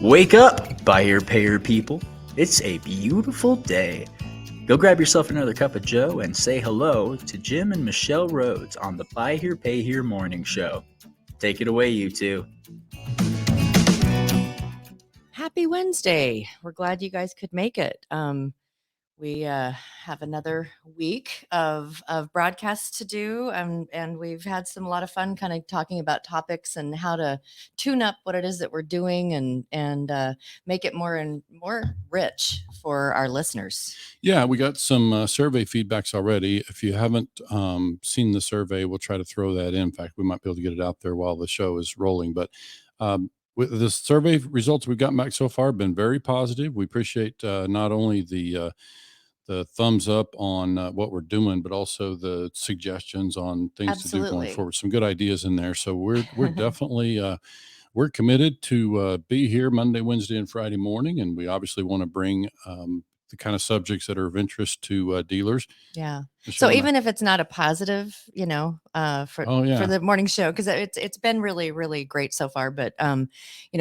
Wake up, buyer payer people. It's a beautiful day. Go grab yourself another cup of joe and say hello to Jim and Michelle Rhodes on the Buy Here Pay Here morning show. Take it away, you two. Happy Wednesday. We're glad you guys could make it. We have another week of broadcasts to do, and we've had a lot of fun kind of talking about topics and how to tune up what it is that we're doing and make it more and more rich for our listeners. Yeah, we got some survey feedbacks already. If you haven't seen the survey, we'll try to throw that in. In fact, we might be able to get it out there while the show is rolling. But with the survey results we've gotten back so far have been very positive. We appreciate not only the thumbs up on what we're doing, but also the suggestions on things to do going forward. Some good ideas in there. So we're definitely we're committed to be here Monday, Wednesday, and Friday morning, and we obviously want to bring the kind of subjects that are of interest to dealers. Yeah. So even if it's not a positive, for the morning show, because it's been really, really great so far. But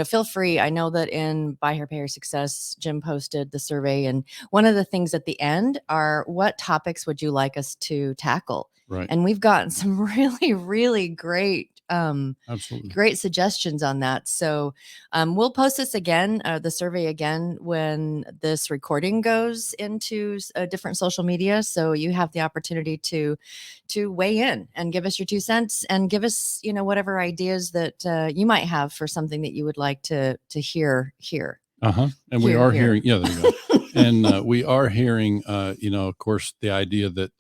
feel free. I know that in Buy Here Pay Here Success, Jim posted the survey, and one of the things at the end are what topics would you like us to tackle? Right. And we've gotten some really, really great great suggestions on that. So we'll post this again, the survey again, when this recording goes into different social media. So you have the opportunity to weigh in and give us your 2 cents and give us, whatever ideas that you might have for something that you would like to hear here. And we are hearing, there you go. And we are hearing, of course, the idea that,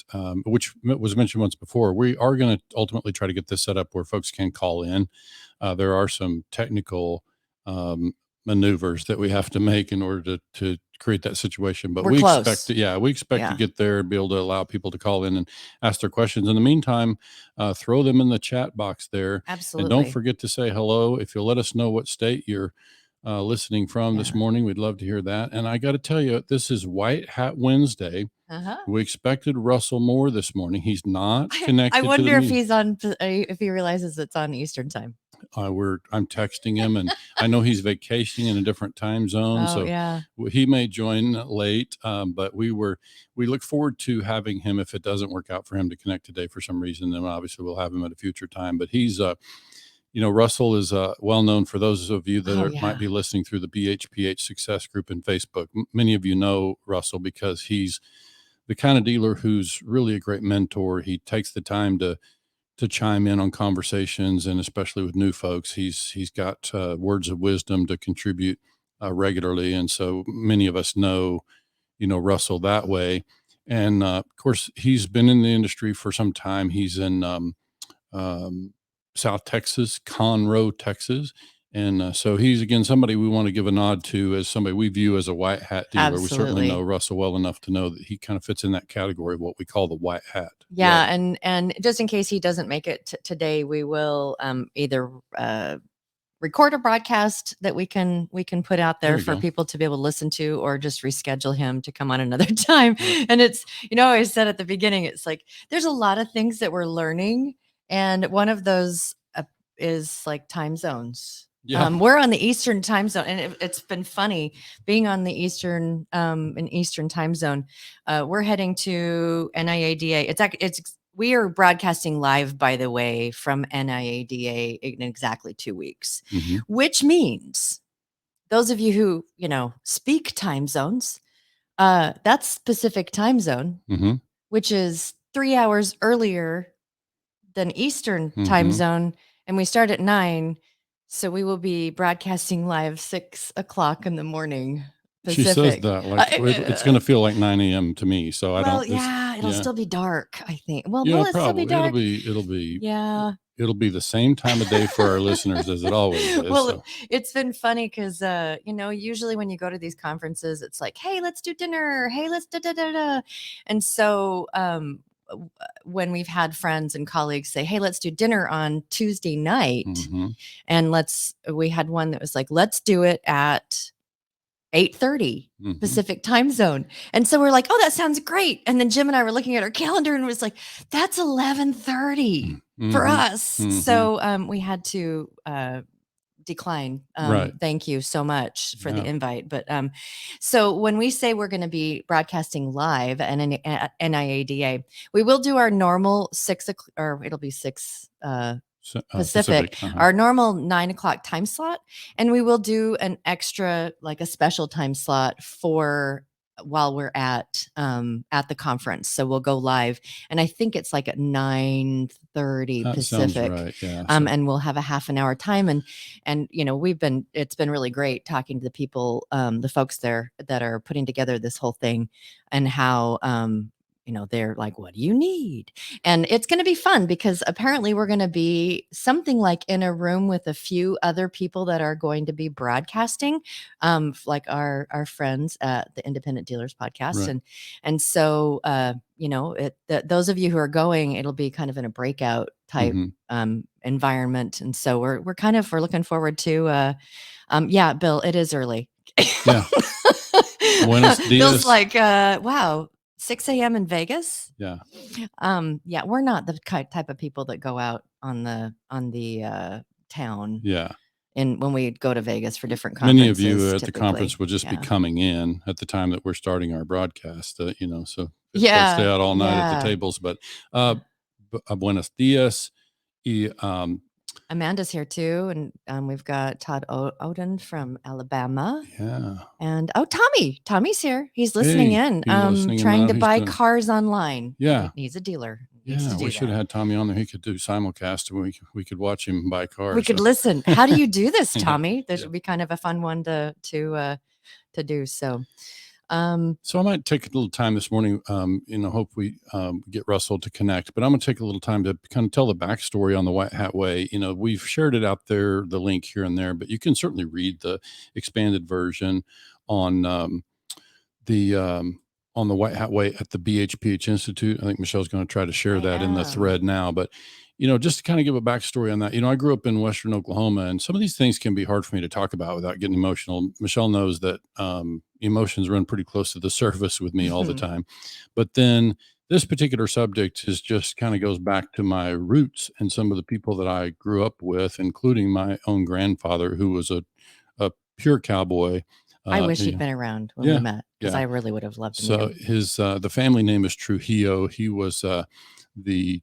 which was mentioned once before, we are going to ultimately try to get this set up where folks can call in. There are some technical maneuvers that we have to make in order to create that situation. But we expect to get there and be able to allow people to call in and ask their questions. In the meantime, throw them in the chat box there. Absolutely. And don't forget to say hello. If you'll let us know what state you're listening from this morning, we'd love to hear that. And I got to tell you, this is White Hat Wednesday. We expected Russell Moore this morning. He's not connected. I wonder if he's on, if he realizes it's on Eastern time. I'm texting him, and I know he's vacationing in a different time zone, he may join late. But we look forward to having him. If it doesn't work out for him to connect today for some reason, then obviously we'll have him at a future time. But he's Russell is well known for those of you that might be listening through the BHPH Success Group in Facebook. Many of you know Russell because he's the kind of dealer who's really a great mentor. He takes the time to chime in on conversations, and especially with new folks, he's got words of wisdom to contribute regularly. And so many of us know Russell that way. And of course, he's been in the industry for some time. He's in South Texas, Conroe, Texas. And so he's, again, somebody we want to give a nod to as somebody we view as a white hat dealer. Absolutely. We certainly know Russell well enough to know that he kind of fits in that category of what we call the white hat. Yeah. Right. And just in case he doesn't make it today, we will either record a broadcast that we can put out there for people to be able to listen to, or just reschedule him to come on another time. Right. And it's, I said at the beginning, it's like, there's a lot of things that we're learning. And one of those is like time zones. Yeah. We're on the Eastern time zone, and it's been funny being on the Eastern time zone. We're heading to NIADA. We are broadcasting live, by the way, from NIADA in exactly 2 weeks, which means those of you who, speak time zones, that's Pacific time zone, which is 3 hours earlier than Eastern time zone. And we start at 9. So we will be broadcasting live 6 o'clock in the morning. Pacific. She says that like it's going to feel like 9 a.m. to me. So it'll still be dark, I think. Well, will it still be dark? It'll be the same time of day for our listeners as it always is. Well, it's been funny because, usually when you go to these conferences, it's like, hey, let's do dinner. Hey, let's da-da-da-da. And so when we've had friends and colleagues say, hey, let's do dinner on Tuesday night. And we had one that was like, let's do it at 8:30 Pacific time zone. And so we're like, oh, that sounds great. And then Jim and I were looking at our calendar and it was like, that's 11:30 for us. So we had to decline. Right. Thank you so much for the invite. But so when we say we're going to be broadcasting live at NIADA, we will do our normal 6 o'clock, or it'll be 6 Pacific, our normal 9 o'clock time slot, and we will do an extra, like a special time slot for while we're at the conference. So we'll go live, and I think it's like at 9:30 Pacific. Right. Yeah. And we'll have a half an hour time, and it's been really great talking to the people, the folks there that are putting together this whole thing, and how they're like, what do you need? And it's going to be fun because apparently we're going to be something like in a room with a few other people that are going to be broadcasting, like our friends at the Independent Dealers Podcast. Right. And so, those of you who are going, it'll be kind of in a breakout type environment. And so we're looking forward to, Bill, it is early. Yeah. Buenos dias. Bill's like, wow. 6 a.m. in Vegas. Yeah. We're not the type of people that go out on the town. Yeah. And when we go to Vegas for different conferences, many of you at the conference will just be coming in at the time that we're starting our broadcast. So stay out all night at the tables. But buenos dias. Amanda's here too, and we've got Todd Oden from Alabama. Yeah. And Tommy's here. He's listening in. Trying to buy cars online. Yeah. He's a dealer. Yeah, we should have had Tommy on there. He could do simulcast, and we could watch him buy cars. We could listen. How do you do this, Tommy? This would be kind of a fun one to do. So I might take a little time this morning, hope we get Russell to connect, but I'm going to take a little time to kind of tell the backstory on the White Hat Way. We've shared it out there, the link here and there, but you can certainly read the expanded version on the White Hat Way at the BHPH Institute. I think Michelle's going to try to share that in the thread now, but just to kind of give a backstory on that, I grew up in Western Oklahoma, and some of these things can be hard for me to talk about without getting emotional. Michelle knows that emotions run pretty close to the surface with me all the time. But then this particular subject is just kind of goes back to my roots and some of the people that I grew up with, including my own grandfather, who was a pure cowboy. I wish he'd been around when we met, because I really would have loved to meet him. His the family name is Trujillo. He was the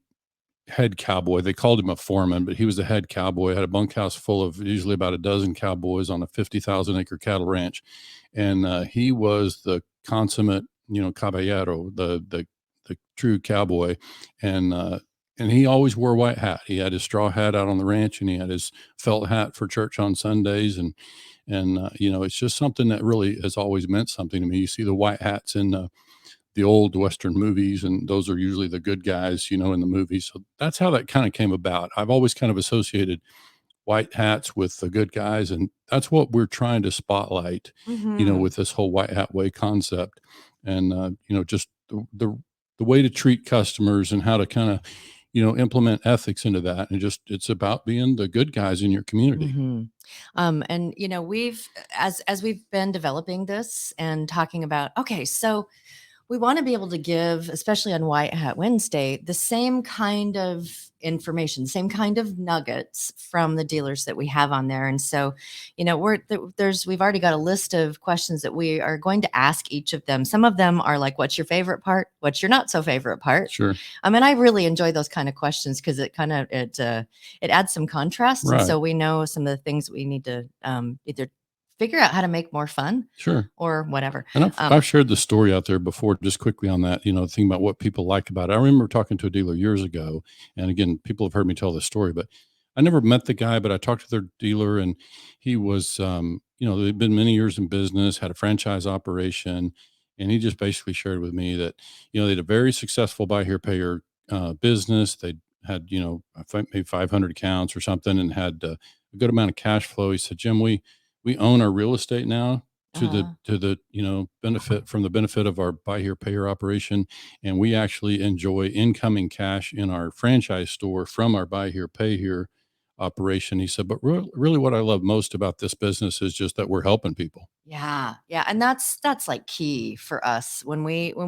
head cowboy. They called him a foreman, but he was the head cowboy. Had a bunkhouse full of usually about a dozen cowboys on a 50,000 acre cattle ranch, and he was the consummate, caballero, the true cowboy, and he always wore a white hat. He had his straw hat out on the ranch, and he had his felt hat for church on Sundays, and it's just something that really has always meant something to me. You see the white hats in the old Western movies, and those are usually the good guys, in the movies. So that's how that kind of came about. I've always kind of associated white hats with the good guys, and that's what we're trying to spotlight, with this whole White Hat Way concept, and just the way to treat customers and how to kind of implement ethics into that, and it's about being the good guys in your community. And we've as we've been developing this and talking about, so we want to be able to give, especially on White Hat Wednesday, the same kind of information, the same kind of nuggets from the dealers that we have on there. And so, we've already got a list of questions that we are going to ask each of them. Some of them are like, what's your favorite part? What's your not so favorite part? Sure. I really enjoy those kind of questions because it kind of, it adds some contrast. Right. And so we know some of the things that we need to either figure out how to make more fun, sure, or whatever. And I've shared the story out there before, just quickly on that, thinking about what people like about it. I remember talking to a dealer years ago, and again, people have heard me tell this story, but I never met the guy, but I talked to their dealer, and he was, they'd been many years in business, had a franchise operation, and he just basically shared with me that, they had a very successful buy here, pay here business. They had, maybe 500 accounts or something, and had a good amount of cash flow. He said, Jim, we own our real estate now to the benefit of our buy here, pay here operation. And we actually enjoy incoming cash in our franchise store from our buy here, pay here operation. He said, but really what I love most about this business is just that we're helping people. Yeah. Yeah. And that's like key for us when we do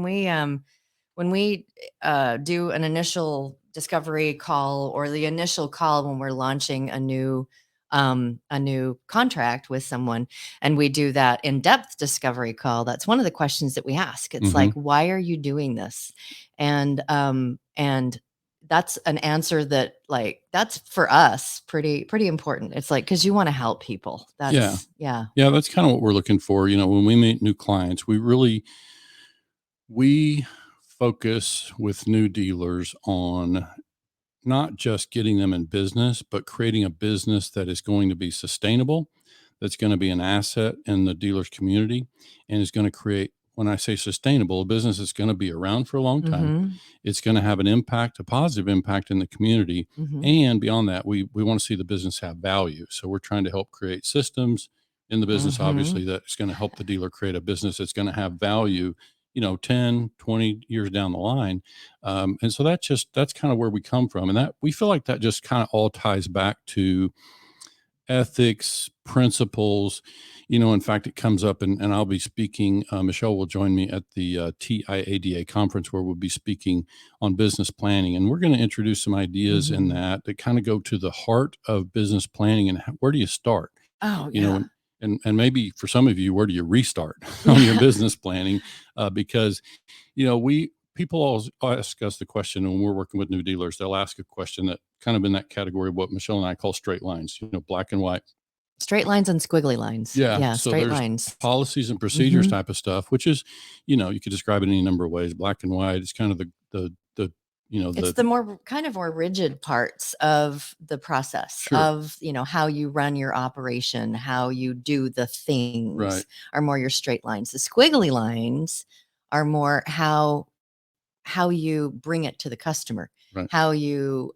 an initial discovery call, or the initial call when we're launching a new a new contract with someone, and we do that in-depth discovery call, that's one of the questions that we ask. It's like, why are you doing this? And that's an answer that, like, that's for us pretty important. It's like, because you want to help people. That's yeah, that's kind of what we're looking for. When we meet new clients, we focus with new dealers on not just getting them in business, but creating a business that is going to be sustainable, that's going to be an asset in the dealer's community, and is going to create, when I say sustainable, a business that's going to be around for a long time. It's going to have an impact, a positive impact in the community. And beyond that, we want to see the business have value. So we're trying to help create systems in the business, obviously, that's going to help the dealer create a business that's going to have value, 10, 20 years down the line. And so that's kind of where we come from. And that we feel like that just kind of all ties back to ethics, principles. In fact, it comes up, and I'll be speaking. Michelle will join me at the TIADA conference, where we'll be speaking on business planning. And we're going to introduce some ideas in that kind of go to the heart of business planning and where do you start? Oh, yeah. And maybe for some of you, where do you restart on your business planning? Because, people always ask us the question when we're working with new dealers. They'll ask a question that kind of in that category of what Michelle and I call straight lines, black and white. Straight lines and squiggly lines. Yeah. So straight there's lines. Policies and procedures type of stuff, which is, you could describe it any number of ways. Black and white. It's kind of it's the more kind of more rigid parts of the process of, how you run your operation, how you do the things are more your straight lines. The squiggly lines are more how you bring it to the customer, how you,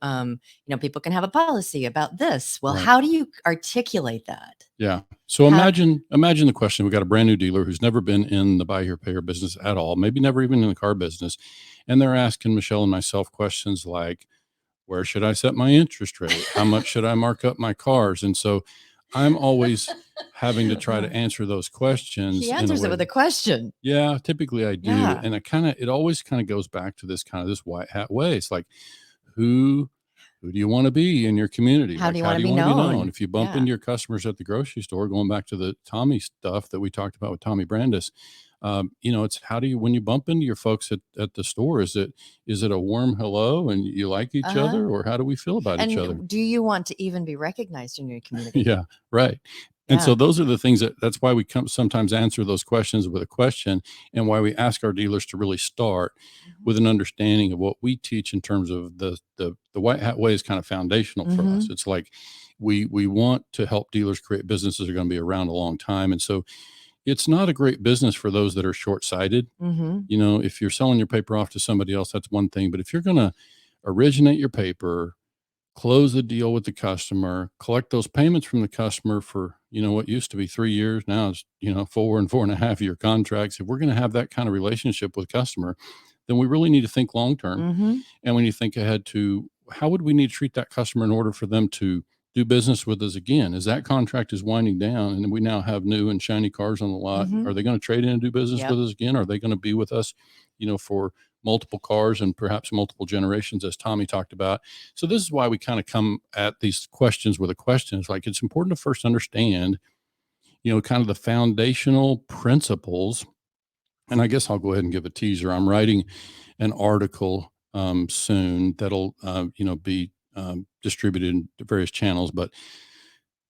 people can have a policy about this. Well, how do you articulate that? Yeah. So imagine the question. We got a brand new dealer who's never been in the buy here, pay here business at all, maybe never even in the car business. And they're asking Michelle and myself questions like, where should I set my interest rate? How much should I mark up my cars? And so I'm always having to try to answer those questions. She answers it with a question. Yeah, typically I do. Yeah. And it always kind of goes back to this white hat way. It's like, who do you want to be in your community? How do you want to be known? If you bump into your customers at the grocery store, going back to the Tommy stuff that we talked about with Tommy Brandis, it's when you bump into your folks at the store, is it a warm hello and you like each other, or how do we feel about each other? Do you want to even be recognized in your community? Yeah, right. And so those are the things that's why we sometimes answer those questions with a question, and why we ask our dealers to really start with an understanding of what we teach in terms of the white hat way is kind of foundational for us. It's like we want to help dealers create businesses that are going to be around a long time. And so it's not a great business for those that are short-sighted. If you're selling your paper off to somebody else, that's one thing. But if you're going to originate your paper, close the deal with the customer, collect those payments from the customer for, what used to be 3 years, now it's, 4 and 4.5 year contracts. If we're going to have that kind of relationship with customer, then we really need to think long-term. And when you think ahead to how would we need to treat that customer in order for them to do business with us again, as that contract is winding down and we now have new and shiny cars on the lot, are they going to trade in and do business with us again? Are they going to be with us, for multiple cars and perhaps multiple generations, as Tommy talked about? So this is why we kind of come at these questions with a question. It's like, it's important to first understand, kind of the foundational principles. And I guess I'll go ahead and give a teaser. I'm writing an article soon that'll, be distributed in various channels. But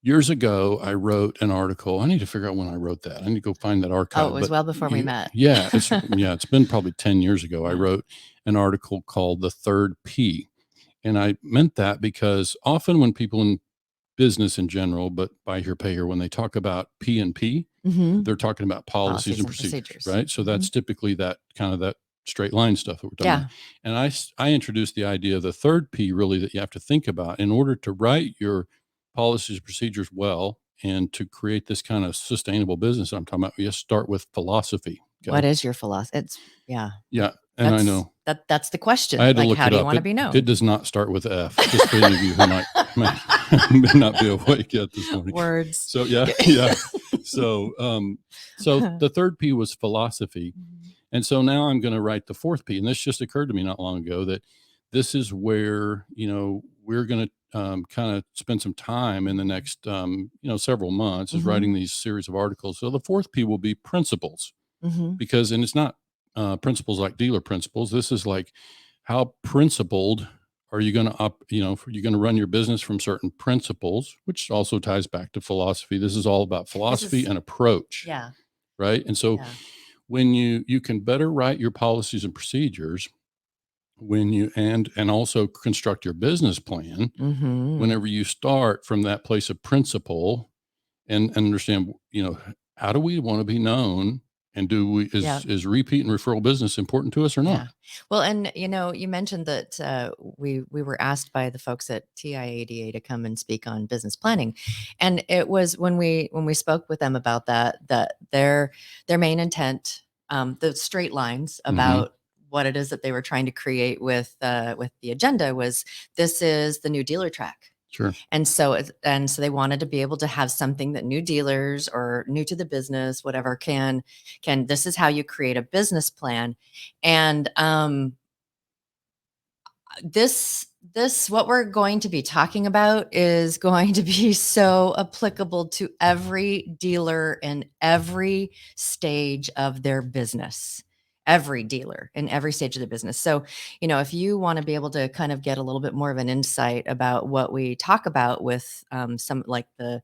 years ago, I wrote an article. I need to figure out when I wrote that. I need to go find that archive. Oh, it was well before we met. Yeah. It's been probably 10 years ago. I wrote an article called The Third P. And I meant that because often when people in business in general, but buy here, pay here, when they talk about P and P, they're talking about policies and procedures, right? So that's typically that kind of that straight line stuff that we're talking about. And I introduced the idea of the third P, really, that you have to think about in order to write your policies and procedures well and to create this kind of sustainable business I'm talking about. You start with philosophy. Okay? What is your philosophy? Yeah. And I know that's the question. I had to look how it do up. You want to be known? It does not start with F. Just for any of you who may not be awake yet this morning. Words. So yeah. So the third P was philosophy. And so now I'm going to write the fourth P. And this just occurred to me not long ago that this is where, we're going to kind of spend some time in the next, several months is writing these series of articles. So the fourth P will be principles, because, and it's not principles like dealer principles. This is like, how principled are you going to you're going to run your business from certain principles, which also ties back to philosophy. This is all about philosophy and approach. Yeah. Right. And so when you can better write your policies and procedures, when you and also construct your business plan, whenever you start from that place of principle and understand, how do we want to be known, and is repeat and referral business important to us or not? Well, and you mentioned that we were asked by the folks at TIADA to come and speak on business planning, and it was when we spoke with them about that their main intent, the straight lines about what it is that they were trying to create with the agenda was, this is the new dealer track. Sure. And so they wanted to be able to have something that new dealers or new to the business, whatever, can, this is how you create a business plan. And this what we're going to be talking about is going to be so applicable to every dealer in every stage of their business. Every dealer in every stage of the business. So, if you want to be able to kind of get a little bit more of an insight about what we talk about with some like the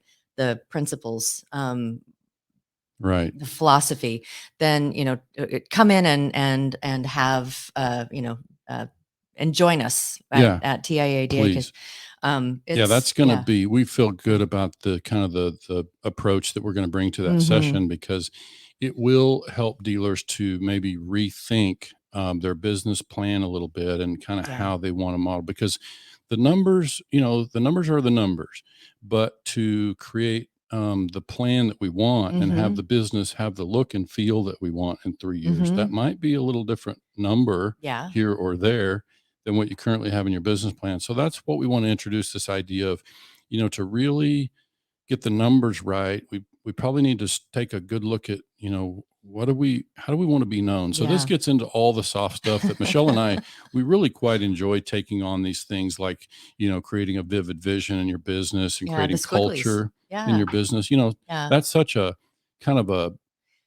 principles, right, the philosophy, then come in and have and join us at TIADA. Please. That's going to be, we feel good about the kind of the approach that we're going to bring to that session, because it will help dealers to maybe rethink their business plan a little bit and kind of how they want to model, because the numbers, the numbers are the numbers, but to create the plan that we want and have the business have the look and feel that we want in 3 years, that might be a little different number here or there than what you currently have in your business plan. So that's what we want to introduce, this idea of, to really get the numbers right. We probably need to take a good look at, how do we want to be known? So this gets into all the soft stuff that Michelle and I, we really quite enjoy taking on these things, like, creating a vivid vision in your business and creating culture in your business. That's such a kind of a,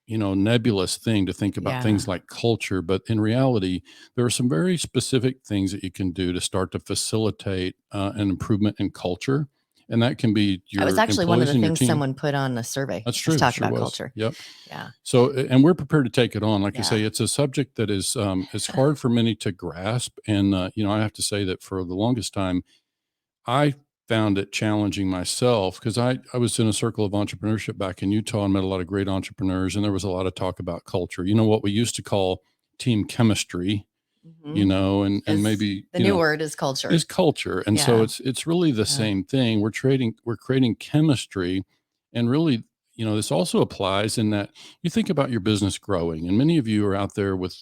nebulous thing to think about things like culture, but in reality, there are some very specific things that you can do to start to facilitate an improvement in culture. And that can be your, that was actually one of the things someone put on a survey. That's true. Talk about culture. Yep. Yeah. So, and we're prepared to take it on. Like I say, it's a subject that is, it's hard for many to grasp. And, I have to say that for the longest time, I found it challenging myself, because I was in a circle of entrepreneurship back in Utah and met a lot of great entrepreneurs. And there was a lot of talk about culture, what we used to call team chemistry, and maybe the new word is culture. And so it's really the same thing. We're creating chemistry. And really, this also applies in that you think about your business growing, and many of you are out there with,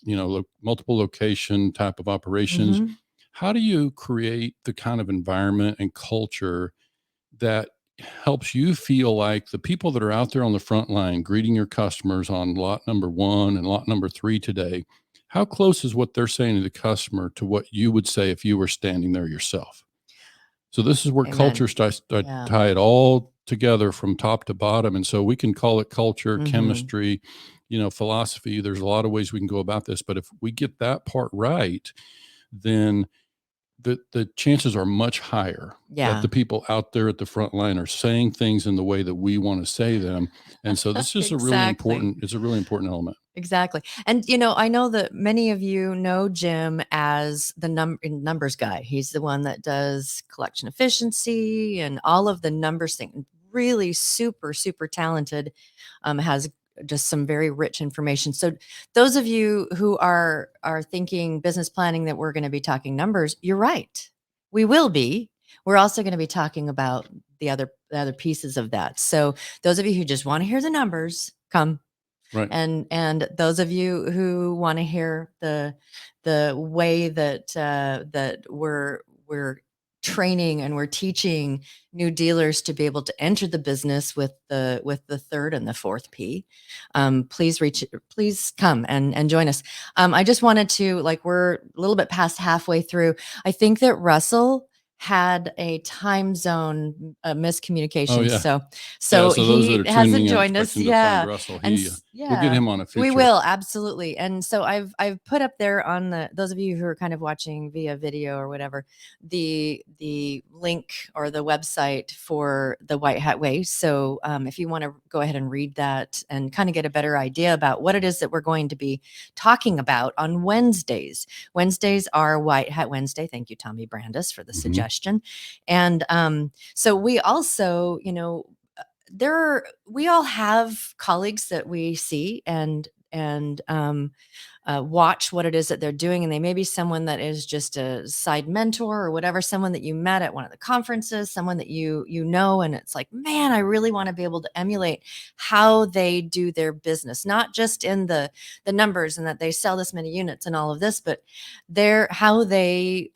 multiple location type of operations. How do you create the kind of environment and culture that helps you feel like the people that are out there on the front line greeting your customers on lot number 1 and lot number 3 today, how close is what they're saying to the customer to what you would say if you were standing there yourself? So this is where culture starts to tie it all together from top to bottom. And so we can call it culture, chemistry, philosophy. There's a lot of ways we can go about this, but if we get that part right, then the chances are much higher that the people out there at the front line are saying things in the way that we want to say them. And so this is it's a really important element. Exactly. And, I know that many of you know Jim as the numbers guy. He's the one that does collection efficiency and all of the numbers thing. Really super, super talented, has just some very rich information. So those of you who are thinking business planning that we're going to be talking numbers, you're right. We will be. We're also going to be talking about the other pieces of that. So those of you who just want to hear the numbers, come. Right. And those of you who want to hear the way that we're training and we're teaching new dealers to be able to enter the business with the third and the fourth P, please come and join us. I just wanted to, we're a little bit past halfway through. I think that Russell had a time zone miscommunication. Oh, yeah. So those that he are tuning hasn't in joined us. expecting to find Russell, we'll get him on a feature. We will, absolutely. And so I've put up there on those of you who are kind of watching via video or whatever, the link or the website for the White Hat Way. So if you want to go ahead and read that and kind of get a better idea about what it is that we're going to be talking about on Wednesdays. Wednesdays are White Hat Wednesday. Thank you, Tommy Brandis, for the suggestion. And so we also, we all have colleagues that we see and watch what it is that they're doing. And they may be someone that is just a side mentor or whatever, someone that you met at one of the conferences, someone that you know, and it's like, man, I really want to be able to emulate how they do their business, not just in the numbers and that they sell this many units and all of this, but how they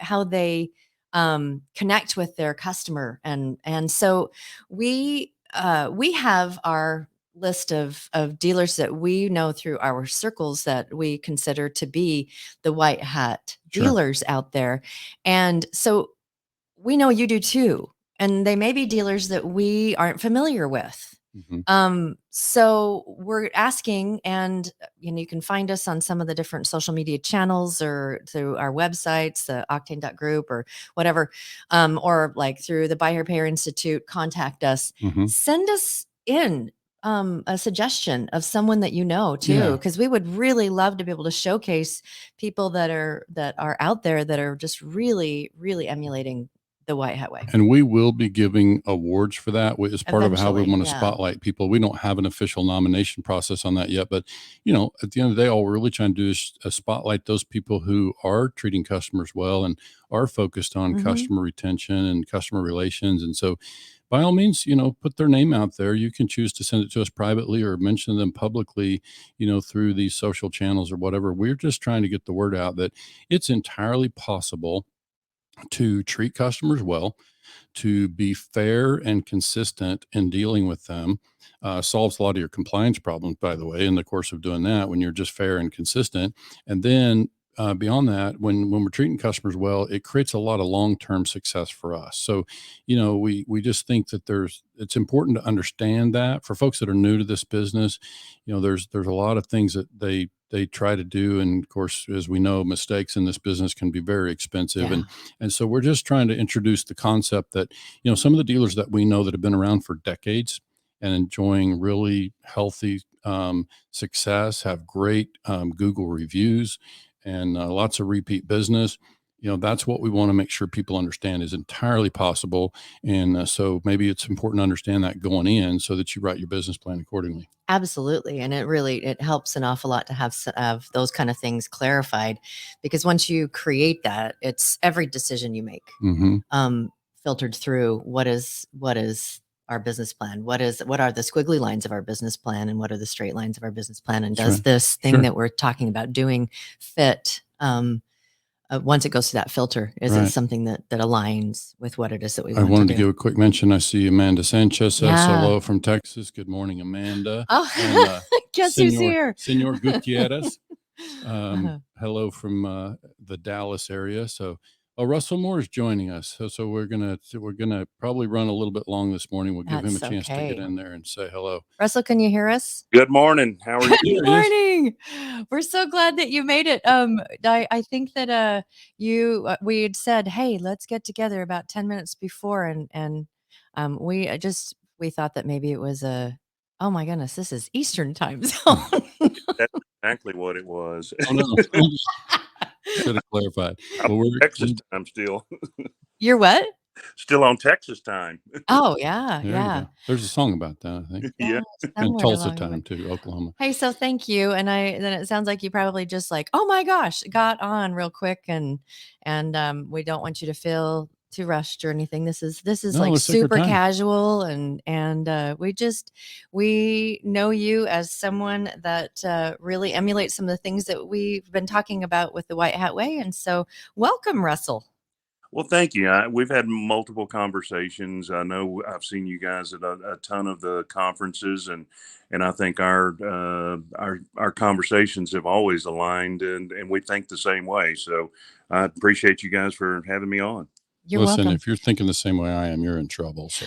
connect with their customer. And so we have our list of dealers that we know through our circles that we consider to be the white hat dealers out there. And so we know you do too. And they may be dealers that we aren't familiar with. So we're asking, and you can find us on some of the different social media channels or through our websites, the octane.group or whatever, or like through the Buy Here Pay Here Institute, contact us, send us in a suggestion of someone that you know too, because we would really love to be able to showcase people that are out there that are just really, really emulating the White Hat Way. And we will be giving awards for that as part of how we want to spotlight people. We don't have an official nomination process on that yet, but at the end of the day, all we're really trying to do is spotlight those people who are treating customers well and are focused on customer retention and customer relations. And so by all means, put their name out there. You can choose to send it to us privately or mention them publicly, through these social channels or whatever. We're just trying to get the word out that it's entirely possible to treat customers well, to be fair and consistent in dealing with them. Solves a lot of your compliance problems, by the way, in the course of doing that, when you're just fair and consistent. And then beyond that, when we're treating customers well, it creates a lot of long-term success for us. So, we just think that it's important to understand that for folks that are new to this business. There's a lot of things that they try to do. And of course, as we know, mistakes in this business can be very expensive. And so we're just trying to introduce the concept that, some of the dealers that we know that have been around for decades and enjoying really healthy success, have great Google reviews and lots of repeat business. That's what we want to make sure people understand is entirely possible. And so maybe it's important to understand that going in so that you write your business plan accordingly. Absolutely. And it helps an awful lot to have those kind of things clarified, because once you create that, it's every decision you make filtered through what is our business plan, what are the squiggly lines of our business plan, and what are the straight lines of our business plan, and does this thing that we're talking about doing fit once it goes to that filter? Is it something that aligns with what it is that we want to do? I wanted to give a quick mention. I see Amanda Sanchez says hello from Texas. Good morning, Amanda. Oh, and, guess who's here? Senor Gutierrez. Hello from the Dallas area. So Russell Moore is joining us. So we're gonna probably run a little bit long this morning. We'll give him a chance to get in there and say hello. Russell, can you hear us? Good morning. How are you? Good morning. We're so glad that you made it. I think that we had said, hey, let's get together about 10 minutes before, and we thought that maybe it was oh my goodness, this is Eastern time zone. That's exactly what it was. Oh, no. Should have clarified. Well, we're Texas time still. You're what? Still on Texas time. Oh yeah. There's a song about that, I think. Yeah. And Tulsa time too, Oklahoma. Hey, so thank you. And then it sounds like you probably just like, oh my gosh, got on real quick, and we don't want you to feel too rushed or anything. This is like super casual, and we know you as someone that really emulates some of the things that we've been talking about with the White Hat Way. And so welcome, Russell. Well, thank you. We've had multiple conversations. I know I've seen you guys at a ton of the conferences, and I think our conversations have always aligned, and we think the same way. So I appreciate you guys for having me on. You're Listen, welcome. if you're thinking the same way I am, you're in trouble. So.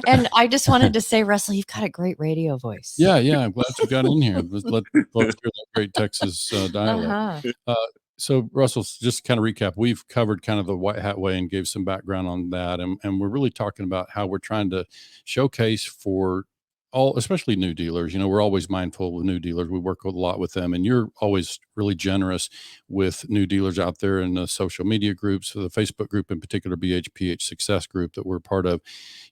And I just wanted to say, Russell, you've got a great radio voice. Yeah. I'm glad you got in here. Let's hear that great Texas dialect. Uh-huh. So Russell, just kind of recap, we've covered kind of the White Hat Way and gave some background on that. And we're really talking about how we're trying to showcase for all, especially new dealers. We're always mindful of new dealers. We work a lot with them, and you're always really generous with new dealers out there in the social media groups, the Facebook group in particular, BHPH Success Group that we're part of.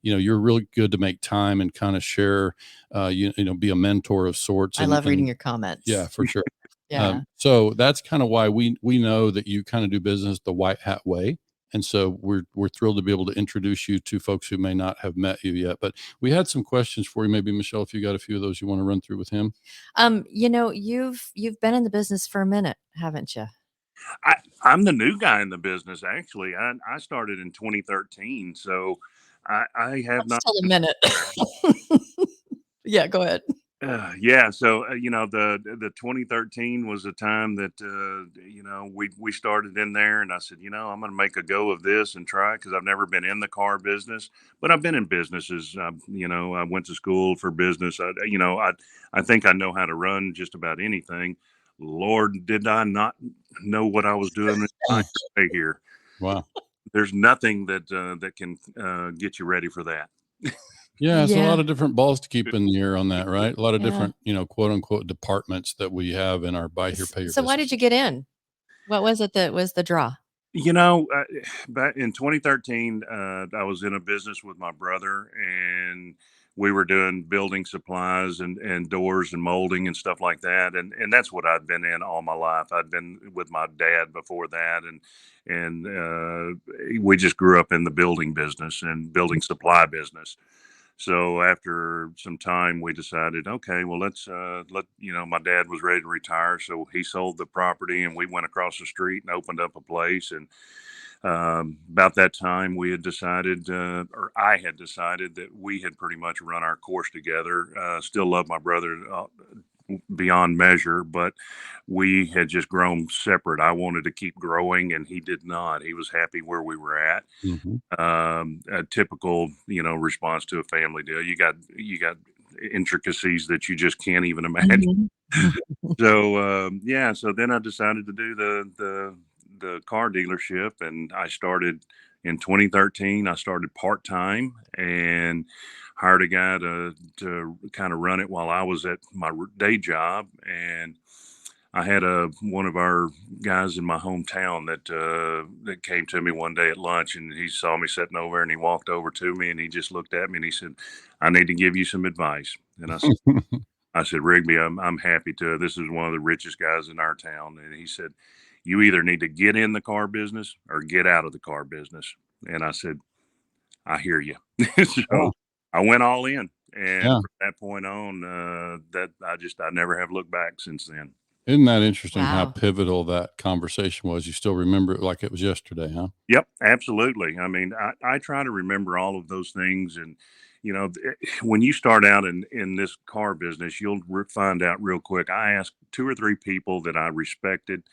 You're really good to make time and kind of share, be a mentor of sorts. I love reading your comments. Yeah, for sure. Yeah. So that's kind of why we know that you kind of do business the White Hat Way. And so we're thrilled to be able to introduce you to folks who may not have met you yet. But we had some questions for you. Maybe Michelle, if you got a few of those you want to run through with him. You've been in the business for a minute, haven't you? I'm the new guy in the business. Actually, I started in 2013, so I have not. Still a minute. Yeah, go ahead. Yeah, so the 2013 was a time that we started in there, and I said, I'm going to make a go of this and try, because I've never been in the car business, but I've been in businesses. I went to school for business. I think I know how to run just about anything. Lord, did I not know what I was doing here? Wow. There's nothing that can get you ready for that. Yeah, it's a lot of different balls to keep in the air on that, right? A lot of different, quote unquote departments that we have in our buy here, pay your. So why did you get in? What was it that was the draw? Back in 2013, I was in a business with my brother, and we were doing building supplies and doors and molding and stuff like that. And that's what I'd been in all my life. I'd been with my dad before that. And we just grew up in the building business and building supply business. So after some time, we decided, okay, well, let's my dad was ready to retire, so he sold the property, and we went across the street and opened up a place. And about that time, we had decided, or I had decided, that we had pretty much run our course together. Still love my brother beyond measure, but we had just grown separate. I wanted to keep growing, and he did not. He was happy where we were at. A typical, response to a family deal. You got intricacies that you just can't even imagine. So then I decided to do the car dealership, and I started in 2013. I started part-time and hired a guy to kind of run it while I was at my day job. And I had one of our guys in my hometown that came to me one day at lunch, and he saw me sitting over, and he walked over to me, and he just looked at me, and he said, "I need to give you some advice." And I said, "Rigby, I'm happy to. This is one of the richest guys in our town." And he said, "You either need to get in the car business or get out of the car business." And I said, "I hear you." So I went all in, and from that point on, I never have looked back since then. Isn't that interesting how pivotal that conversation was? You still remember it like it was yesterday, huh? Yep, absolutely. I mean, I try to remember all of those things. And, when you start out in this car business, you'll find out real quick. I asked 2 or 3 people that I respected.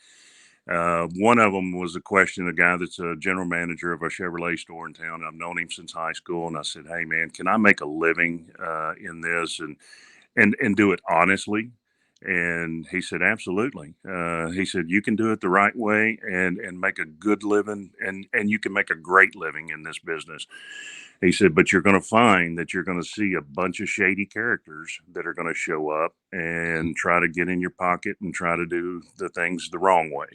One of them was a guy that's a general manager of a Chevrolet store in town. I've known him since high school. And I said, "Hey, man, can I make a living in this and do it honestly?" And he said, "Absolutely." He said, "You can do it the right way and make a good living, and you can make a great living in this business." He said, "But you're going to find that you're going to see a bunch of shady characters that are going to show up and try to get in your pocket and try to do the things the wrong way."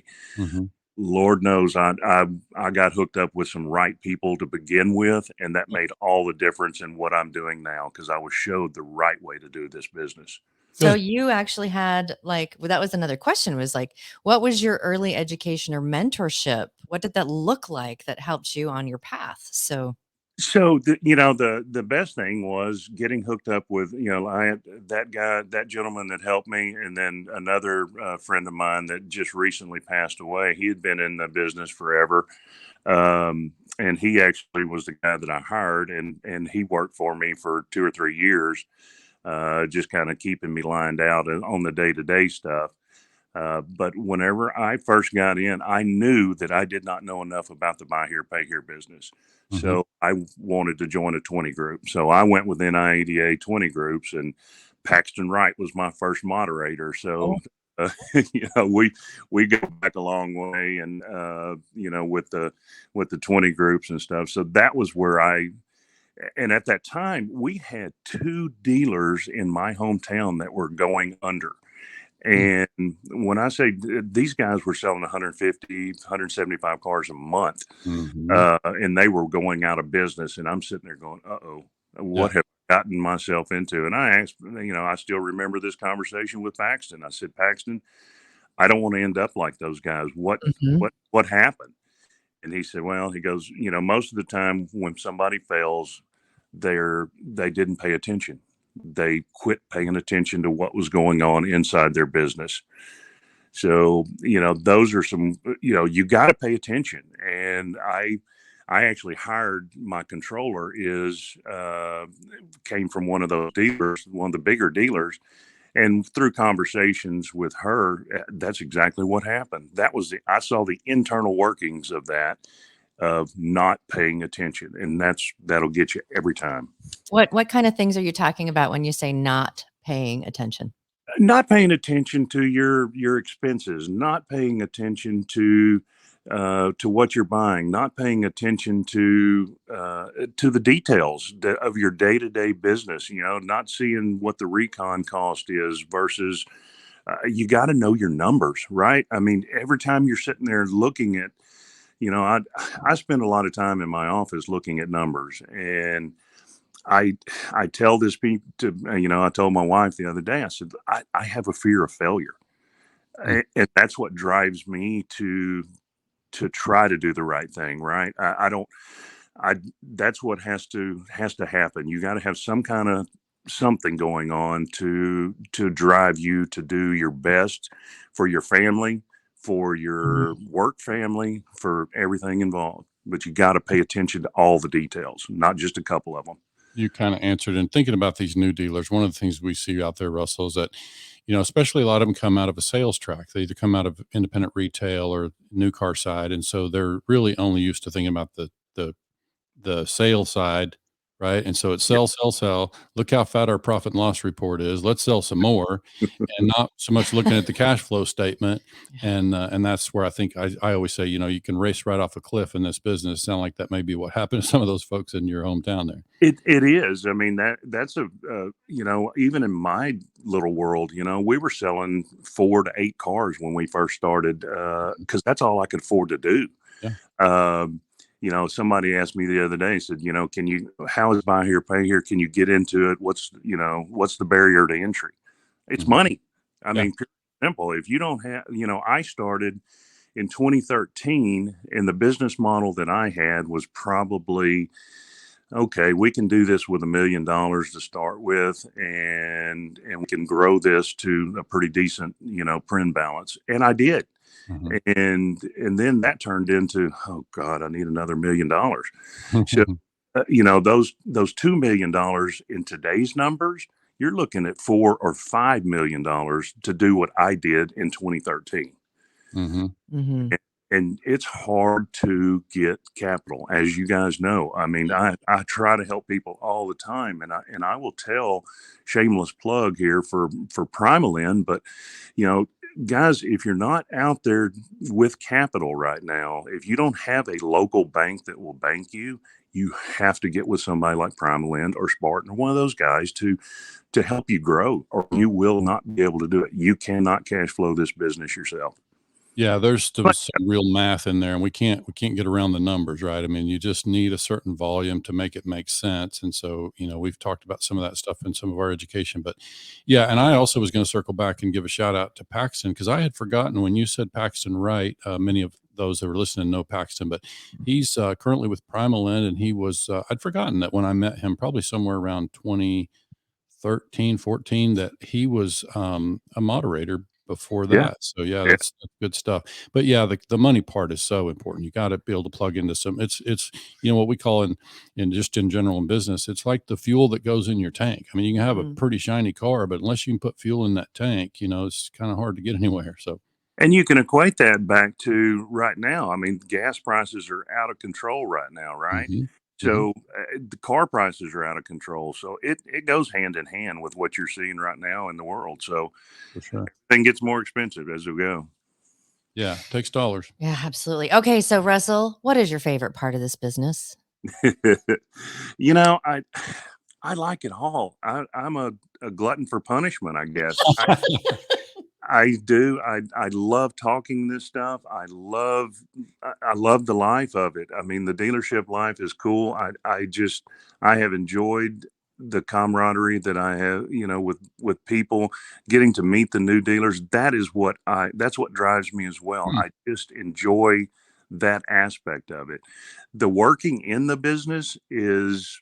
Lord knows I got hooked up with some right people to begin with, and that made all the difference in what I'm doing now, because I was showed the right way to do this business. So you actually had that was another question, was what was your early education or mentorship? What did that look like that helped you on your path? So the best thing was getting hooked up with, I had that gentleman that helped me, and then another friend of mine that just recently passed away. He had been in the business forever. And he actually was the guy that I hired, and he worked for me for 2 or 3 years, just kind of keeping me lined out on the day-to-day stuff. But whenever I first got in, I knew that I did not know enough about the buy here, pay here business. So I wanted to join a 20 group. So I went with NIADA 20 groups, and Paxton Wright was my first moderator. So, we go back a long way, and with the 20 groups and stuff. So that was where and at that time we had two dealers in my hometown that were going under. And when I say these guys were selling 150, 175 cars a month, and they were going out of business, and I'm sitting there going, "Uh-oh, what have I gotten myself into?" And I asked, I still remember this conversation with Paxton. I said, "Paxton, I don't want to end up like those guys. What happened?" And he said, "Well," he goes, "most of the time when somebody fails, they didn't pay attention. They quit paying attention to what was going on inside their business." So, those are some, you got to pay attention. And I actually hired my controller came from one of those dealers, one of the bigger dealers. And through conversations with her, that's exactly what happened. I saw the internal workings of that, of not paying attention. And that'll get you every time. What kind of things are you talking about when you say not paying attention? Not paying attention to your expenses, not paying attention to what you're buying, not paying attention to the details of your day-to-day business. Not seeing what the recon cost is versus you got to know your numbers, right? I mean, every time you're sitting there looking at, I spend a lot of time in my office looking at numbers, and I tell this to, I told my wife the other day, I said, I have a fear of failure. And that's what drives me to try to do the right thing. Right. That's what has to happen. You got to have some kind of something going on to drive you to do your best for your family, for your work family, for everything involved. But you got to pay attention to all the details, not just a couple of them. You kind of answered. And thinking about these new dealers, one of the things we see out there, Russell, is that, especially a lot of them come out of a sales track. They either come out of independent retail or new car side. And so they're really only used to thinking about the sales side, right? And so it's sell, sell, sell. Look how fat our profit and loss report is. Let's sell some more, and not so much looking at the cash flow statement. And that's where I think I always say, you can race right off a cliff in this business. Sound like that may be what happened to some of those folks in your hometown there. It is. I mean, that's even in my little world, we were selling 4 to 8 cars when we first started, because that's all I could afford to do. Yeah. Somebody asked me the other day, said, how is buy here, pay here? Can you get into it? What's the barrier to entry? It's money. I mean, pure simple. If you don't have, I started in 2013, and the business model that I had was probably, okay, we can do this with $1 million to start with, and we can grow this to a pretty decent, print balance. And I did. And then that turned into, oh God, I need another $1 million. So, those $2 million in today's numbers, you're looking at $4 or $5 million to do what I did in 2013. And it's hard to get capital, as you guys know. I mean, I try to help people all the time, and I will tell, shameless plug here for Primalin, but guys, if you're not out there with capital right now, if you don't have a local bank that will bank you, you have to get with somebody like Primalin or Spartan or one of those guys to help you grow, or you will not be able to do it. You cannot cash flow this business yourself. Yeah, there's some real math in there, and we can't get around the numbers, right? I mean, you just need a certain volume to make it make sense. And so, we've talked about some of that stuff in some of our education, but yeah. And I also was going to circle back and give a shout out to Paxton, because I had forgotten when you said Paxton Wright. Many of those that were listening know Paxton, but he's currently with Primalin, and he was, I'd forgotten that when I met him, probably somewhere around 2013, 14, that he was a moderator before Yeah. that. So yeah, that's good stuff. But yeah, the money part is so important. You got to be able to plug into some. It's what we call in just in general in business. It's like the fuel that goes in your tank. I mean, you can have a pretty shiny car, but unless you can put fuel in that tank, it's kind of hard to get anywhere. So. And you can equate that back to right now. I mean, gas prices are out of control right now, right? Mm-hmm. So the car prices are out of control. So it goes hand in hand with what you're seeing right now in the world. So for sure, everything gets more expensive as we go. Yeah, takes dollars. Yeah, absolutely. Okay, so Russell, what is your favorite part of this business? I like it all. I'm a glutton for punishment, I guess. I do. I love talking this stuff. I love the life of it. I mean, the dealership life is cool. I have enjoyed the camaraderie that I have, with people, getting to meet the new dealers. That's what drives me as well. I just enjoy that aspect of it. The working in the business is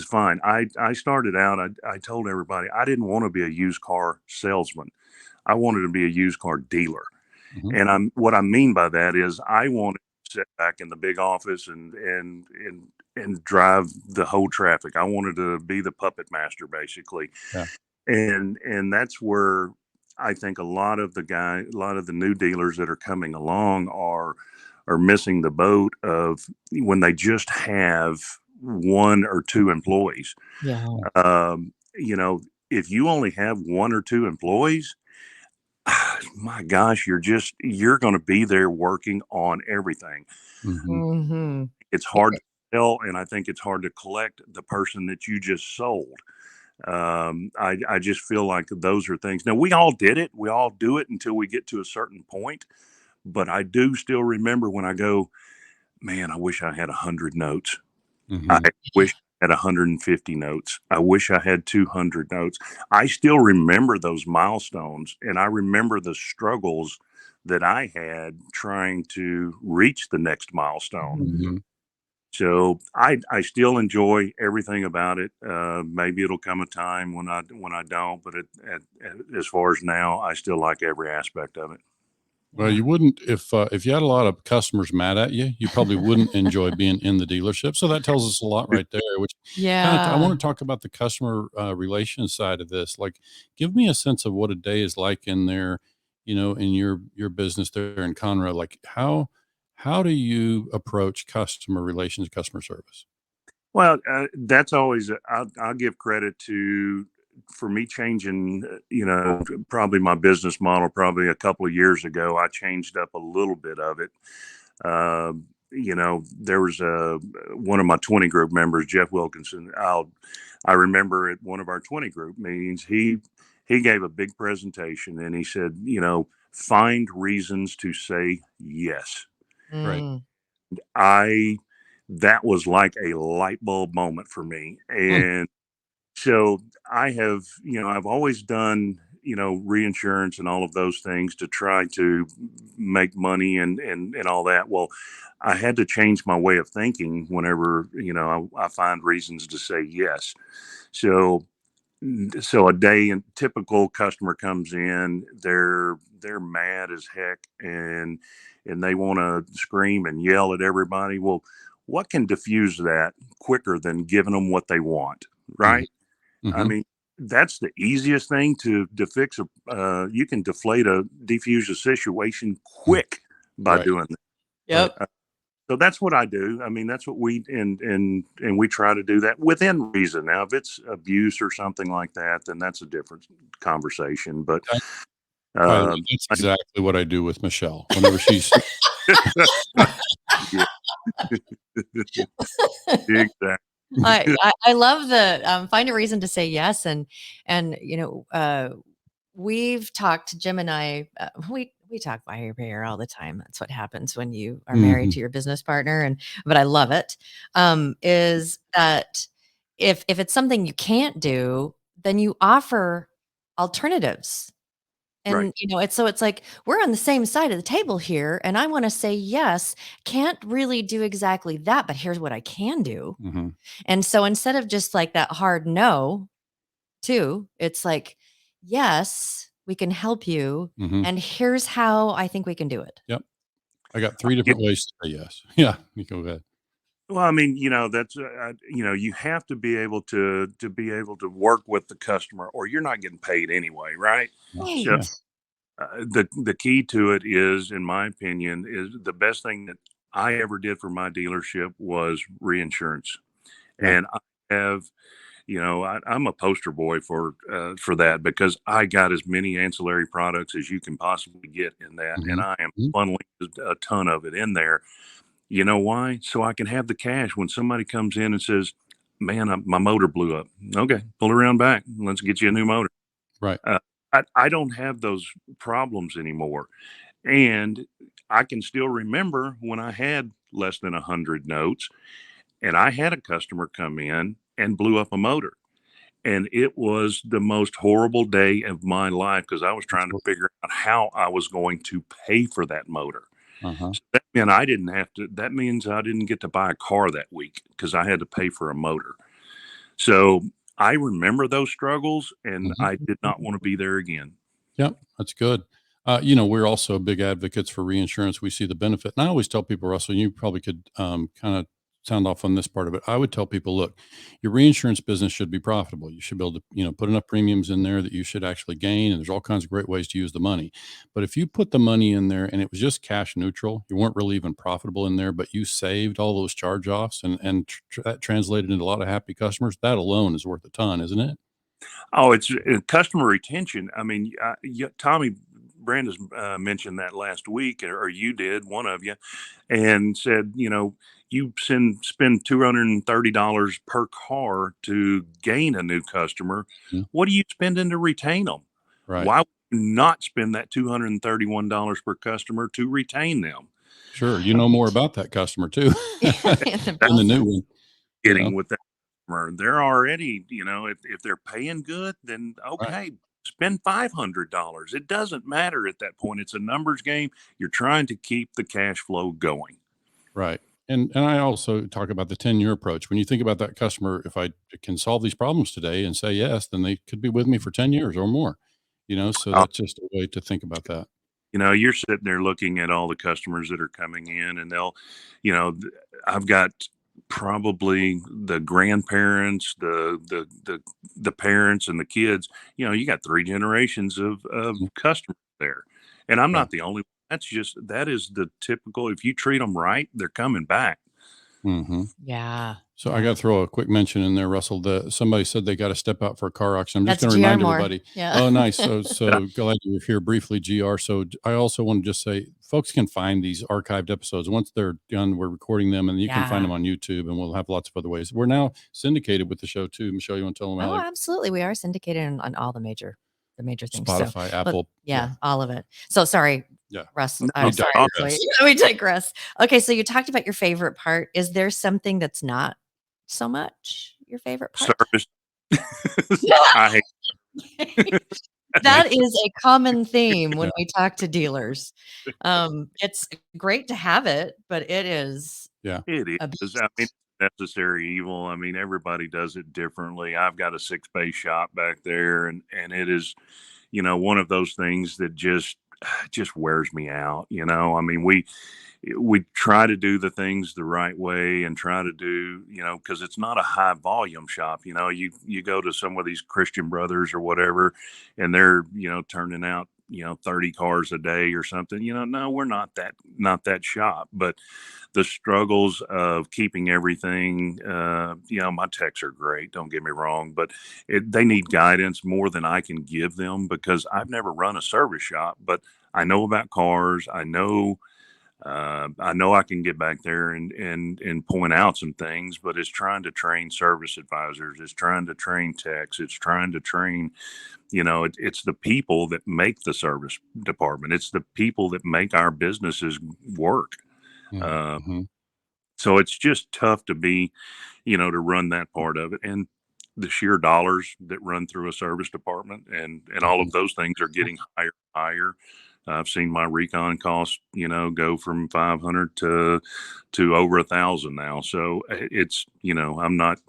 fine. I started out, I told everybody I didn't want to be a used car salesman. I wanted to be a used car dealer. And what I mean by that is I wanted to sit back in the big office and drive the whole traffic. I wanted to be the puppet master, basically. Yeah. And that's where I think a lot of the new dealers that are coming along are missing the boat of when they just have one or two employees. Yeah. If you only have one or two employees, my gosh, you're going to be there working on everything. It's hard to sell, and I think it's hard to collect the person that you just sold. I just feel like those are things. Now, we all did it. We all do it until we get to a certain point. But I do still remember when I go, man, I wish I had 100 notes. I wish I had 150 notes. I wish I had 200 notes. I still remember those milestones, and I remember the struggles that I had trying to reach the next milestone. So I still enjoy everything about it. Maybe it'll come a time when I don't, but as far as now, I still like every aspect of it. Well, you wouldn't if you had a lot of customers mad at you, you probably wouldn't enjoy being in the dealership. So that tells us a lot right there. Which I want to talk about the customer relations side of this. Like, give me a sense of what a day is like in there, in your business there in Conroe. Like, how do you approach customer relations, customer service? Well, that's always I'll give credit for me changing, probably my business model. Probably a couple of years ago, I changed up a little bit of it. There was one of my 20 group members, Jeff Wilkinson. I remember at one of our 20 group meetings, he gave a big presentation and he said, find reasons to say yes. Right. That was like a light bulb moment for me. And so I've always done, reinsurance and all of those things to try to make money and all that. Well, I had to change my way of thinking whenever, I find reasons to say yes. So a day and typical customer comes in, they're mad as heck and they want to scream and yell at everybody. Well, what can diffuse that quicker than giving them what they want, right? I mean, that's the easiest thing to fix. You can defuse a situation quick by doing that. Yep. So that's what I do. I mean, that's what we and we try to do that within reason. Now, if it's abuse or something like that, then that's a different conversation. But that's exactly what I do with Michelle whenever she's. Exactly. I love the find a reason to say yes, and we've talked, Jim and I, we talk buy here, pay here all the time. That's what happens when you are married to your business partner, but I love it. Is that if it's something you can't do, then you offer alternatives. And, it's like, we're on the same side of the table here. And I want to say, yes, can't really do exactly that, but here's what I can do. And so instead of just like that hard no too, it's like, yes, We can help you. Mm-hmm. And here's how I think we can do it. Yep. I got 3 different ways to say yes. Yeah. You go ahead. Well, I mean, that's you have to be able to work with the customer, or you're not getting paid anyway, right? Right. So the key to it is, in my opinion, is the best thing that I ever did for my dealership was reinsurance, Yeah. and I have, I'm a poster boy for that, because I got as many ancillary products as you can possibly get in that, and I am Mm-hmm. funneling a ton of it in there. You know why? So I can have the cash when somebody comes in and says, "Man, my motor blew up." Okay, pull around back. Let's get you a new motor. Right. I don't have those problems anymore, and I can still remember when I had less than 100 notes, and I had a customer come in and blew up a motor, and it was the most horrible day of my life, because I was trying to figure out how I was going to pay for that motor. Uh-huh. So that meant I didn't have to. That means I didn't get to buy a car that week because I had to pay for a motor. So I remember those struggles, and Mm-hmm. I did not want to be there again. Yep, that's good. We're also big advocates for reinsurance. We see the benefit. And I always tell people, Russell, you probably could kind of sound off on this part of it. I would tell people, look, your reinsurance business should be profitable. You should be able to, put enough premiums in there that you should actually gain. And there's all kinds of great ways to use the money. But if you put the money in there and it was just cash neutral, you weren't really even profitable in there, but you saved all those charge offs and that translated into a lot of happy customers, that alone is worth a ton, isn't it? Oh, it's customer retention. I mean, Tommy Brandis mentioned that last week, or you did, one of you, and said, you spend $230 per car to gain a new customer. Yeah. What are you spending to retain them? Right. Why would you not spend that $231 per customer to retain them? Sure. You know more about that customer too than the new one. Getting with that customer, they're already, if they're paying good, then Right. okay, spend $500. It doesn't matter at that point. It's a numbers game. You're trying to keep the cash flow going. Right. And I also talk about the 10-year approach. When you think about that customer, if I can solve these problems today and say yes, then they could be with me for 10 years or more. So that's just a way to think about that. You're sitting there looking at all the customers that are coming in, and they'll, I've got probably the grandparents, the parents, and the kids. You got 3 generations of customers there, and I'm Yeah. not the only one. That is the typical. If you treat them right, they're coming back. Mm-hmm. Yeah. So I got to throw a quick mention in there, Russell. Somebody said they got to step out for a car auction. I'm just That's going to remind GR everybody. Yeah. Oh, nice. So glad you were here briefly, GR. So I also want to just say, folks can find these archived episodes once they're done. We're recording them, and you can find them on YouTube, and we'll have lots of other ways. We're now syndicated with the show too. Michelle, you want to tell them? Oh, absolutely. We are syndicated on all the major things. Spotify, Apple. Yeah, all of it. So sorry. Yeah. Russ. We digress. We digress. Okay, so you talked about your favorite part. Is there something that's not so much your favorite part? Service. I hate that is a common theme when we talk to dealers. It's great to have it, but it is. Yeah, it is. I mean, necessary evil. I mean, everybody does it differently. I've got a 6-bay shop back there, and it is, one of those things that just wears me out. I mean, we try to do the things the right way and try to do, because it's not a high volume shop. You go to some of these Christian Brothers or whatever, and they're, turning out, 30 cars a day or something. No, we're not that shop. But the struggles of keeping everything, my techs are great, don't get me wrong, but they need guidance more than I can give them, because I've never run a service shop, but I know about cars. I know I can get back there and point out some things, but it's trying to train service advisors. It's trying to train techs. It's trying to train, it's the people that make the service department. It's the people that make our businesses work. Mm-hmm. So it's just tough to be, to run that part of it, and the sheer dollars that run through a service department, and all of those things are getting higher and higher. I've seen my recon costs, go from 500 to over 1,000 now. So it's, I'm not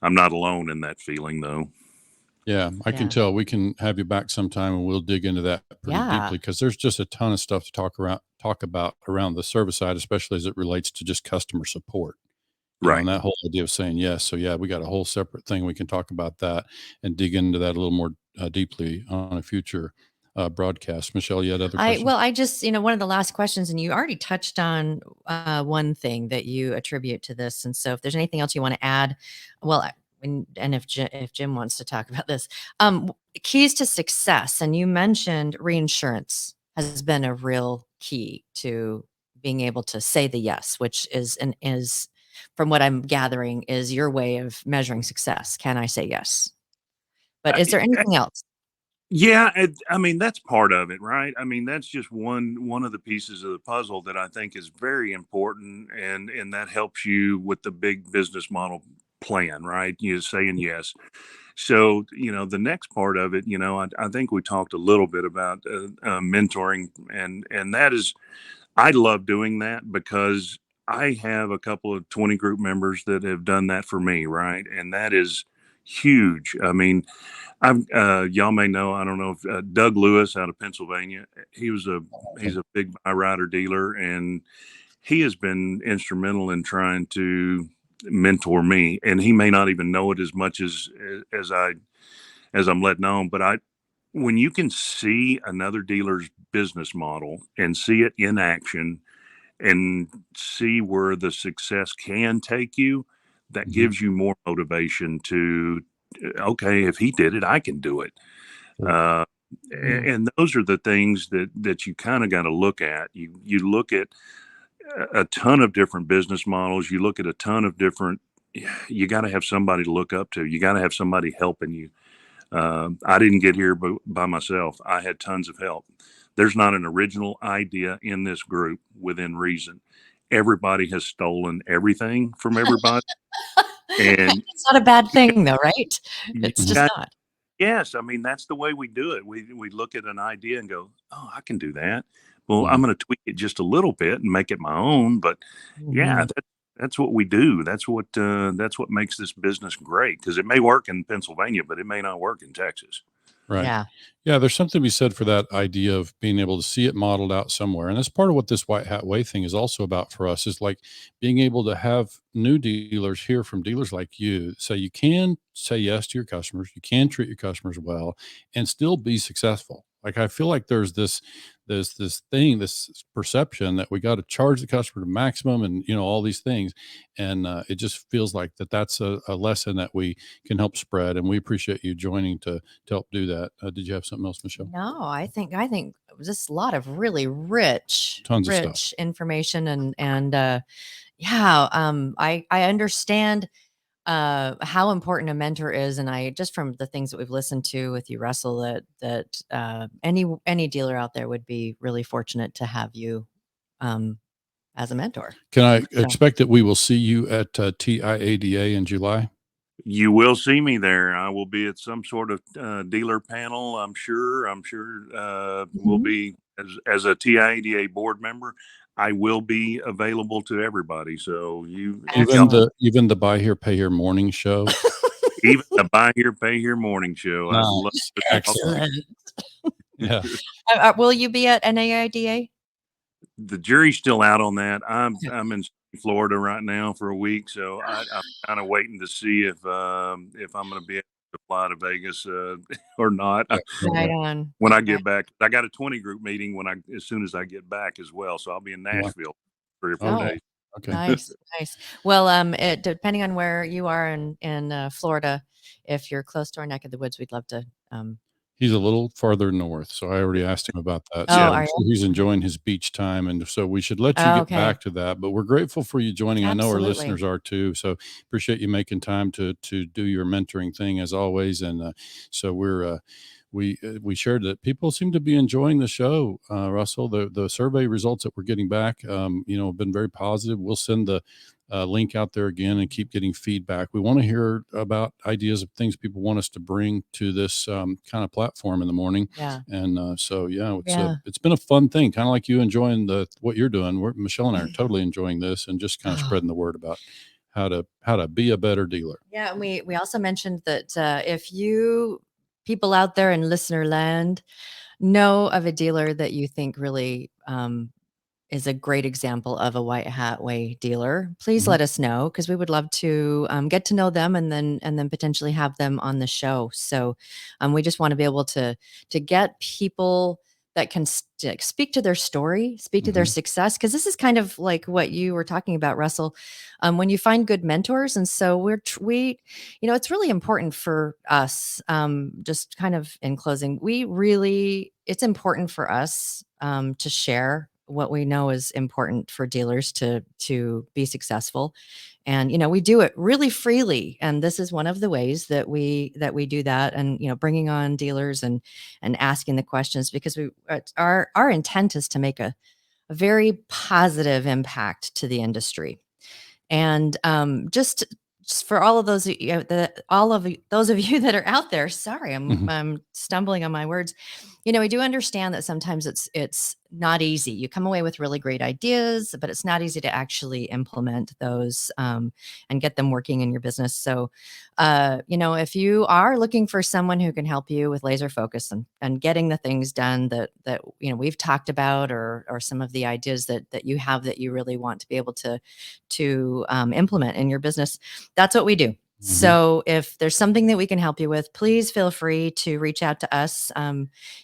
alone in that feeling though. Yeah, I can tell. We can have you back sometime and we'll dig into that pretty deeply, because there's just a ton of stuff to talk about around the service side, especially as it relates to just customer support. Right. And that whole idea of saying yes. So yeah, we got a whole separate thing. We can talk about that and dig into that a little more deeply on a future broadcast. Michelle, you had other questions? I just, one of the last questions, and you already touched on one thing that you attribute to this. And so if there's anything else you want to add, well, and if Jim wants to talk about this, keys to success. And you mentioned reinsurance has been a real key to being able to say the yes, which is from what I'm gathering, is your way of measuring success. Can I say yes? But is there anything else? Yeah, I mean, that's part of it, right? I mean, that's just one of the pieces of the puzzle that I think is very important, and that helps you with the big business model plan, right? You're saying yes. So, the next part of it, I think we talked a little bit about mentoring, and that is, I love doing that because I have a couple of 20 group members that have done that for me, right? And that is huge. I mean, y'all may know, I don't know if Doug Lewis out of Pennsylvania, he's a big buy rider dealer, and he has been instrumental in trying to mentor me. And he may not even know it as much as I'm letting on, but when you can see another dealer's business model and see it in action and see where the success can take you, that gives you more motivation to, okay, if he did it, I can do it. And those are the things that you kind of got to look at. You look at a ton of different business models. You look at a ton of different, you got to have somebody to look up to. You got to have somebody helping you. I didn't get here by myself. I had tons of help. There's not an original idea in this group within reason. Everybody has stolen everything from everybody. And it's not a bad thing though, right? It's just not. Yes. I mean, that's the way we do it. We look at an idea and go, oh, I can do that. Well, I'm going to tweak it just a little bit and make it my own. But yeah, that's what we do. That's what makes this business great, because it may work in Pennsylvania, but it may not work in Texas. Right. Yeah. There's something to be said for that idea of being able to see it modeled out somewhere. And that's part of what this White Hat Way thing is also about for us, is like being able to have new dealers hear from dealers like you. So you can say yes to your customers, you can treat your customers well and still be successful. Like, I feel like there's this perception that we got to charge the customer to maximum and, all these things. And it just feels like that's a lesson that we can help spread. And we appreciate you joining to help do that. Did you have something else, Michelle? No, I think just a lot of really rich information and I understand how important a mentor is. And I, just from the things that we've listened to with you, Russell, that any dealer out there would be really fortunate to have you as a mentor. Can I expect that we will see you at TIADA in July? You will see me there. I will be at some sort of dealer panel. I'm sure we'll be, as a TIADA board member, I will be available to everybody. So even the Buy Here, Pay Here morning show, even the Buy Here, Pay Here morning show. Nice. I love it. Excellent. Yeah. Will you be at NAIDA? The jury's still out on that. I'm in Florida right now for a week, so I'm kind of waiting to see if I'm going to be able to fly to Vegas or not. Right on. When I get back, I got a 20 group meeting as soon as I get back as well. So I'll be in Nashville for 3 or 4 days. Okay. Nice. Well, depending on where you are in Florida, if you're close to our neck of the woods, we'd love to. He's a little farther north, so I already asked him about that. So he's enjoying his beach time, and so we should let you get back to that. But we're grateful for you joining. Absolutely. I know our listeners are too. So appreciate you making time to do your mentoring thing as always. And so we shared that people seem to be enjoying the show. Russell, the survey results that we're getting back, have been very positive. We'll send the link out there again and keep getting feedback. We want to hear about ideas of things people want us to bring to this kind of platform in the morning. Yeah. And it's been a fun thing, kind of like you enjoying what you're doing. Michelle and I are totally enjoying this and just kind of spreading the word about how to be a better dealer. Yeah. And we also mentioned that if you people out there in listener land know of a dealer that you think really is a great example of a white hat way dealer, please let us know, because we would love to get to know them and then potentially have them on the show. So we just want to be able to get people that can speak to their story, speak to their success, because this is kind of like what you were talking about, Russell. When you find good mentors, and so we, it's really important for us. Just kind of in closing, it's important for us to share what we know is important for dealers to be successful. And, we do it really freely. And this is one of the ways that we do that. And, bringing on dealers and asking the questions, because our intent is to make a very positive impact to the industry. And just for all of those, those of you that are out there, sorry, I'm stumbling on my words. We do understand that sometimes it's not easy. You come away with really great ideas, but it's not easy to actually implement those and get them working in your business. So, if you are looking for someone who can help you with laser focus and getting the things done that we've talked about, or some of the ideas that you have that you really want to be able to implement in your business, that's what we do. So if there's something that we can help you with, please feel free to reach out to us.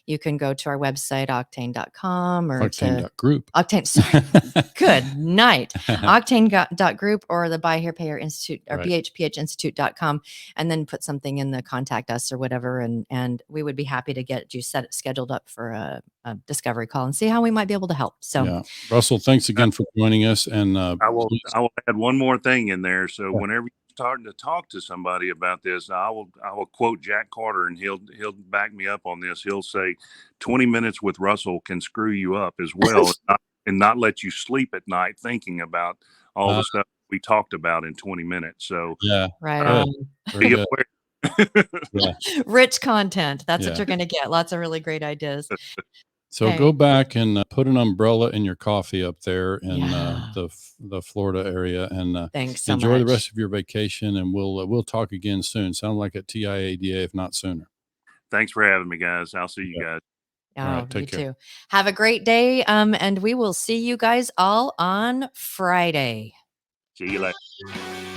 You can go to our website, octane.com, or Octane.group. Octane, sorry. Good night. Octane.group, or the Buy Here Pay Here Institute, or BHPH Institute.com, and then put something in the contact us or whatever. And we would be happy to get you scheduled up for a discovery call and see how we might be able to help. So Russell, thanks again for joining us. And I will add one more thing in there. So whenever starting to talk to somebody about this, I will quote Jack Carter, and he'll back me up on this. He'll say 20 minutes with Russell can screw you up as well, and not let you sleep at night thinking about all the stuff we talked about in 20 minutes. So right. Be aware. Rich content. That's what you're going to get. Lots of really great ideas. So go back and put an umbrella in your coffee up there in the Florida area, and thanks so enjoy much. the rest of your vacation. And we'll talk again soon. Sound like at TIADA, if not sooner. Thanks for having me, guys. I'll see you guys. All right, take care. Too. Have a great day. And we will see you guys all on Friday. See you later.